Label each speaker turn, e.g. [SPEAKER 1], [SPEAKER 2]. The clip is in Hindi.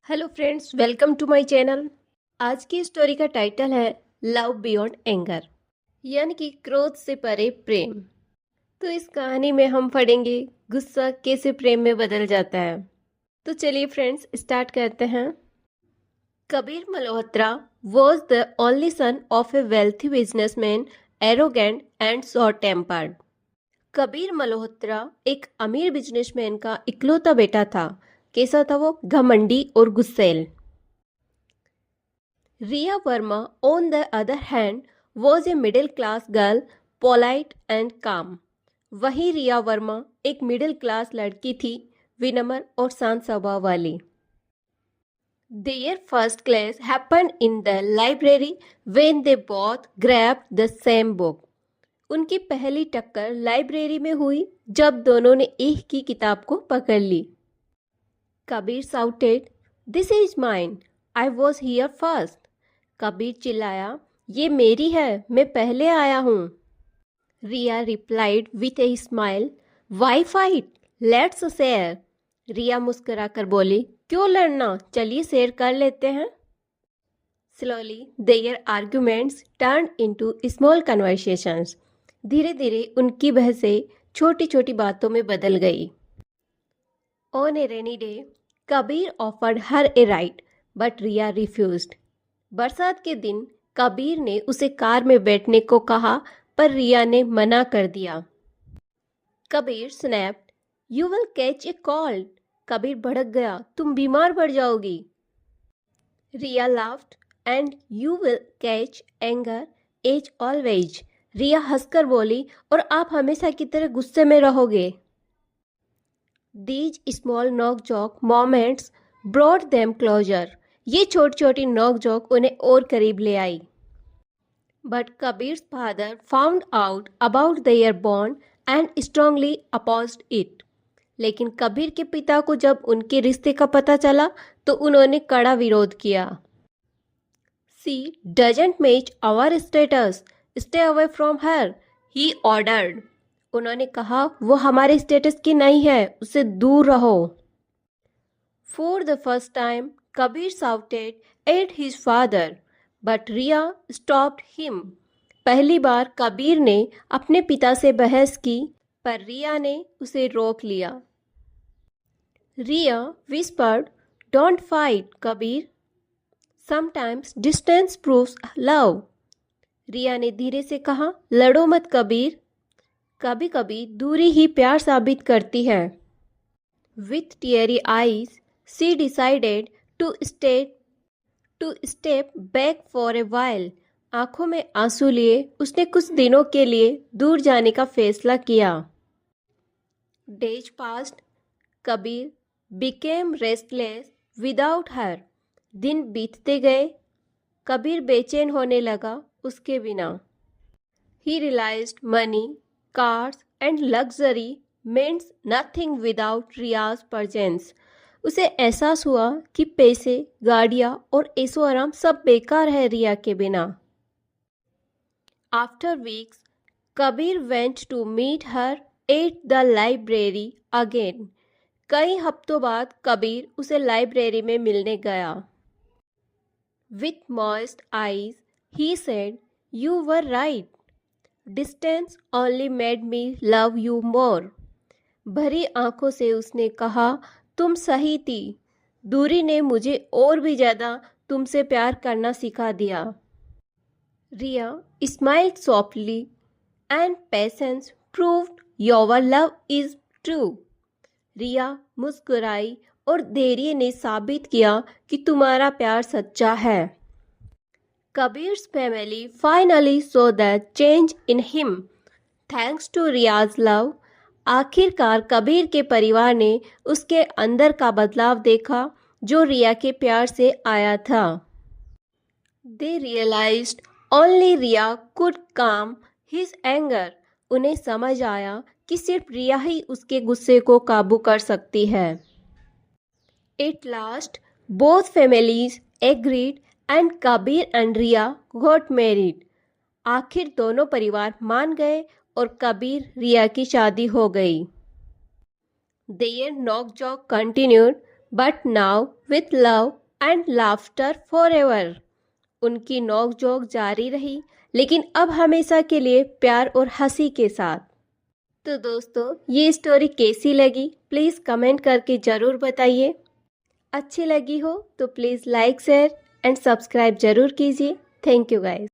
[SPEAKER 1] Hello friends, welcome to my channel. आज की स्टोरी का टाइटल है लव बियॉन्ड एंगर, यानी कि क्रोध से परे प्रेम। तो इस कहानी में हम पढ़ेंगे गुस्सा कैसे प्रेम में बदल जाता है। तो चलिए फ्रेंड्स, स्टार्ट करते हैं। Kabir Malhotra was the only son of a wealthy businessman, arrogant and short-tempered. Kabir Malhotra एक अमीर बिजनेसमैन का इकलौता बेटा था। कैसा था वो? घमंडी और गुस्सैल। Riya Verma, on the other hand, was a middle-class girl, polite and calm. वहीं रिया वर्मा एक मिडिल क्लास लड़की थी, विनम्र और शांत स्वभाव वाली। Their first class happened in the library when they both grabbed the same book. उनकी पहली टक्कर लाइब्रेरी में हुई जब दोनों ने एक ही किताब को पकड़ ली। Kabir shouted, "This is mine. I was here first." Kabir चिल्लाया, ये मेरी है, मैं पहले आया हूँ। Riya replied with a smile, why fight, let's share. Riya मुस्कुराकर बोली, क्यों लड़ना, चलिए शेयर कर लेते हैं। Slowly their arguments turn into small conversations. धीरे धीरे उनकी बहसें छोटी छोटी बातों में बदल गई। On a rainy day Kabir offered her a ride but Riya refused. बरसात के दिन कबीर ने उसे कार में बैठने को कहा, पर रिया ने मना कर दिया। Kabir snapped, you will catch a cold. Kabir भड़क गया, तुम बीमार पड़ जाओगी। Riya laughed, and you will catch anger as always. Riya हंसकर बोली, और आप हमेशा की तरह गुस्से में रहोगे। दीज स्मॉल नॉक जॉक मोमेंट्स ब्रॉट देम क्लोजर। ये छोटी छोटी नोक जोक उन्हें और करीब ले आई। But Kabir's father found out about their bond and strongly opposed it. लेकिन कबीर के पिता को जब उनके रिश्ते का पता चला तो उन्होंने कड़ा विरोध किया। She doesn't match our status, stay away from her, he ordered. उन्होंने कहा, वो हमारे स्टेटस की नहीं है, उससे दूर रहो। For the first time Kabir shouted at his father, but Riya stopped him. पहली बार कबीर ने अपने पिता से बहस की, पर रिया ने उसे रोक लिया। रिया whispered, "Don't fight, Kabir. Sometimes distance proves love." रिया ने धीरे से कहा, लड़ो मत कबीर, कभी कभी दूरी ही प्यार साबित करती है। With teary eyes, she decided to step back for a while. आंखों में आंसू लिए उसने कुछ दिनों के लिए दूर जाने का फैसला किया। Days passed. Kabir became restless without her. दिन बीतते गए, कबीर बेचैन होने लगा उसके बिना। He realized money, cars and luxury meant nothing without Riya's presence. उसे एहसास हुआ कि पैसे, गाड़ियाँ और ऐशो आराम सब बेकार है रिया के बिना। After weeks Kabir went to meet her at the library again. कई हफ्तों बाद कबीर उसे लाइब्रेरी में मिलने गया। With moist eyes he said, you were right, distance only made me love you more. भरी आंखों से उसने कहा, तुम सही थी, दूरी ने मुझे और भी ज़्यादा तुमसे प्यार करना सिखा दिया। Riya smiled softly and patience proved your love is true. Riya मुस्कुराई और धैर्य ने साबित किया कि तुम्हारा प्यार सच्चा है। Kabir's family finally saw the change in him thanks to Riya's love. आखिरकार कबीर के परिवार ने उसके अंदर का बदलाव देखा जो रिया के प्यार से आया था। दे रियलाइज्ड ओनली रिया कुड काम हिज एंगर। उन्हें समझ आया कि सिर्फ रिया ही उसके गुस्से को काबू कर सकती है। At last both families agreed and Kabir and Riya got married. आखिर दोनों परिवार मान गए और कबीर रिया की शादी हो गई। There nok jhok continued but now with love and laughter forever. उनकी नोक-झोंक जारी रही, लेकिन अब हमेशा के लिए प्यार और हंसी के साथ। तो दोस्तों, ये स्टोरी कैसी लगी प्लीज़ कमेंट करके ज़रूर बताइए। अच्छी लगी हो तो please like share and subscribe ज़रूर कीजिए। Thank you guys.